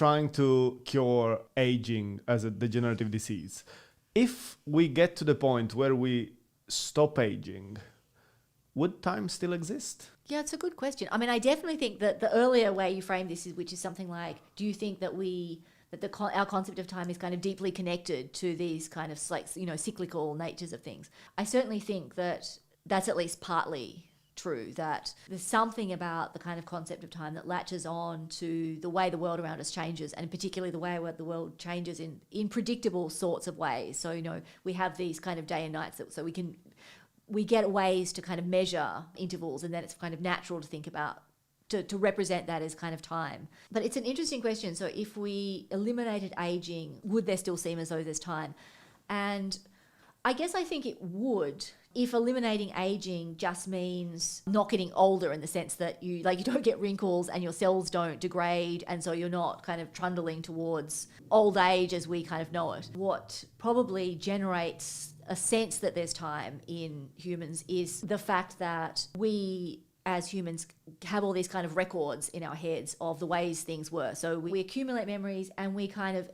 trying to cure aging as a degenerative disease. If we get to the point where we stop aging, would time still exist? Yeah, it's a good question. I mean, I definitely think that the earlier way you frame this is, which is something like, do you think that our concept of time is kind of deeply connected to these kind of cyclical natures of things? I certainly think that that's at least partly true, that there's something about the kind of concept of time that latches on to the way the world around us changes, and particularly the way the world changes in predictable sorts of ways. So, we have these kind of day and nights, so we get ways to kind of measure intervals, and then it's kind of natural to think about, to represent that as kind of time. But it's an interesting question. So if we eliminated aging, would there still seem as though there's time? And I guess I think it would, if eliminating aging just means not getting older, in the sense that you don't get wrinkles and your cells don't degrade, and so you're not kind of trundling towards old age as we kind of know it. What probably generates a sense that there's time in humans is the fact that we as humans have all these kind of records in our heads of the ways things were. So we accumulate memories, and we kind of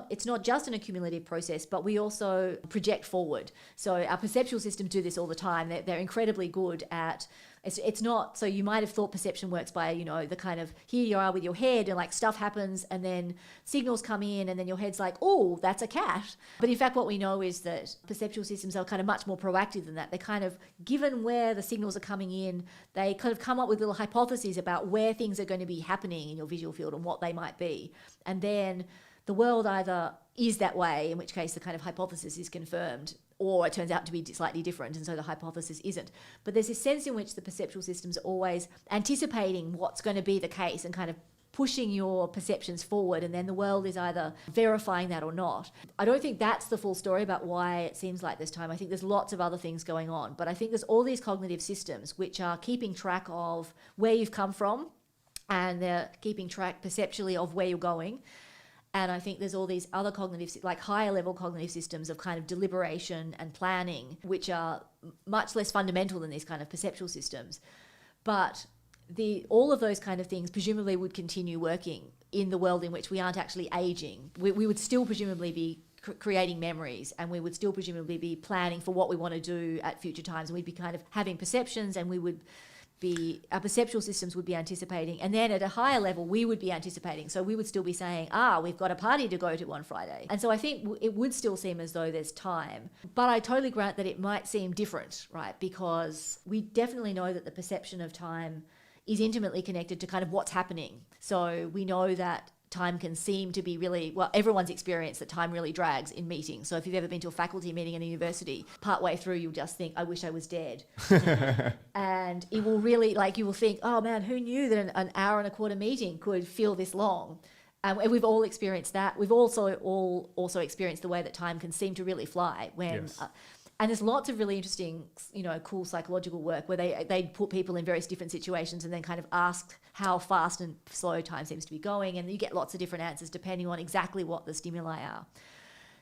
it's not just an accumulative process, but we also project forward. So our perceptual systems do this all the time. They're incredibly good at, it's not, so you might have thought perception works by, the kind of, here you are with your head and like stuff happens and then signals come in and then your head's like, oh, that's a cat. But in fact, what we know is that perceptual systems are kind of much more proactive than that. They kind of, given where the signals are coming in, they kind of come up with little hypotheses about where things are going to be happening in your visual field and what they might be. And then the world either is that way, in which case the kind of hypothesis is confirmed, or it turns out to be slightly different, and so the hypothesis isn't. But there's this sense in which the perceptual system's are always anticipating what's going to be the case and kind of pushing your perceptions forward, and then the world is either verifying that or not. I don't think that's the full story about why it seems like this time. I think there's lots of other things going on, but I think there's all these cognitive systems which are keeping track of where you've come from, and they're keeping track perceptually of where you're going. And I think there's all these other cognitive, like higher level cognitive systems of kind of deliberation and planning, which are much less fundamental than these kind of perceptual systems. But all of those kind of things presumably would continue working in the world in which we aren't actually aging. We would still presumably be creating memories, and we would still presumably be planning for what we want to do at future times. And we'd be kind of having perceptions, and our perceptual systems would be anticipating, and then at a higher level we would be anticipating. So we would still be saying, we've got a party to go to on Friday. And so I think it would still seem as though there's time, but I totally grant that it might seem different, right? Because we definitely know that the perception of time is intimately connected to kind of what's happening. So we know that time can seem to be really, everyone's experienced that time really drags in meetings. So if you've ever been to a faculty meeting in a university, partway through you'll just think, I wish I was dead. And it will really, you will think, oh man, who knew that an hour and a quarter meeting could feel this long? And we've all experienced that. We've also experienced the way that time can seem to really fly when... Yes. And there's lots of really interesting, cool psychological work where they put people in various different situations and then kind of ask how fast and slow time seems to be going, and you get lots of different answers depending on exactly what the stimuli are.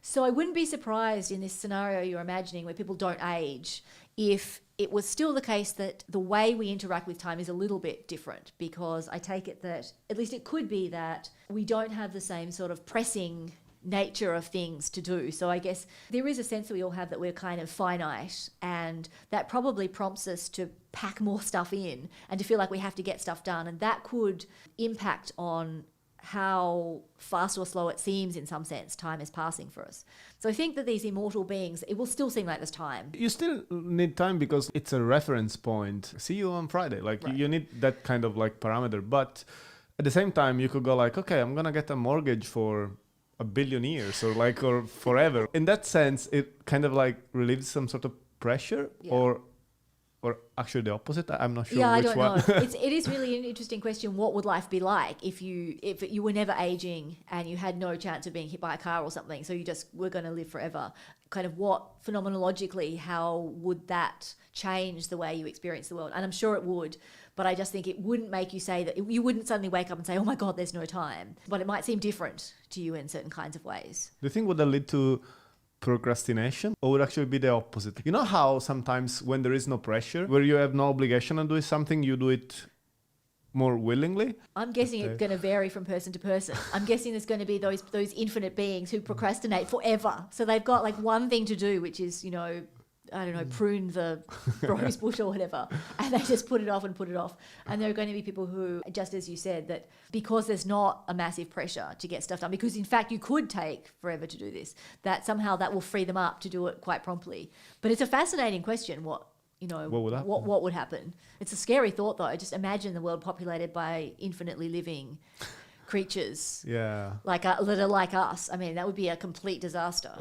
So I wouldn't be surprised in this scenario you're imagining where people don't age if it was still the case that the way we interact with time is a little bit different, because I take it that, at least it could be that we don't have the same sort of pressing nature of things to do. So I guess there is a sense that we all have that we're kind of finite, and that probably prompts us to pack more stuff in and to feel like we have to get stuff done, and that could impact on how fast or slow it seems, in some sense, time is passing for us. So I think that these immortal beings, it will still seem like there's time. You still need time because it's a reference point. See you on Friday. Right. You need that kind of parameter. But at the same time, you could go okay, I'm going to get a mortgage for 1 billion years or forever. In that sense, it kind of relieves some sort of pressure, or actually the opposite. I'm not sure which one. I don't know. It is really an interesting question. What would life be like if you were never aging and you had no chance of being hit by a car or something, so you just were going to live forever? Kind of what, phenomenologically, how would that change the way you experience the world? And I'm sure it would, but I just think it wouldn't make you say that, you wouldn't suddenly wake up and say, oh my God, there's no time. But it might seem different to you in certain kinds of ways. Do you think would that lead to procrastination, or would actually be the opposite? You know how sometimes when there is no pressure, where you have no obligation to do something, you do it more willingly. I'm guessing it's going to vary from person to person. I'm guessing there's going to be those infinite beings who procrastinate forever. So they've got like one thing to do, which is, I don't know, prune the rose bush or whatever. And they just put it off and put it off. And there are going to be people who, just as you said, that because there's not a massive pressure to get stuff done, because in fact you could take forever to do this, that somehow that will free them up to do it quite promptly. But it's a fascinating question, what would happen? It's a scary thought, though. Just imagine the world populated by infinitely living creatures. Yeah. That are like us. I mean, that would be a complete disaster.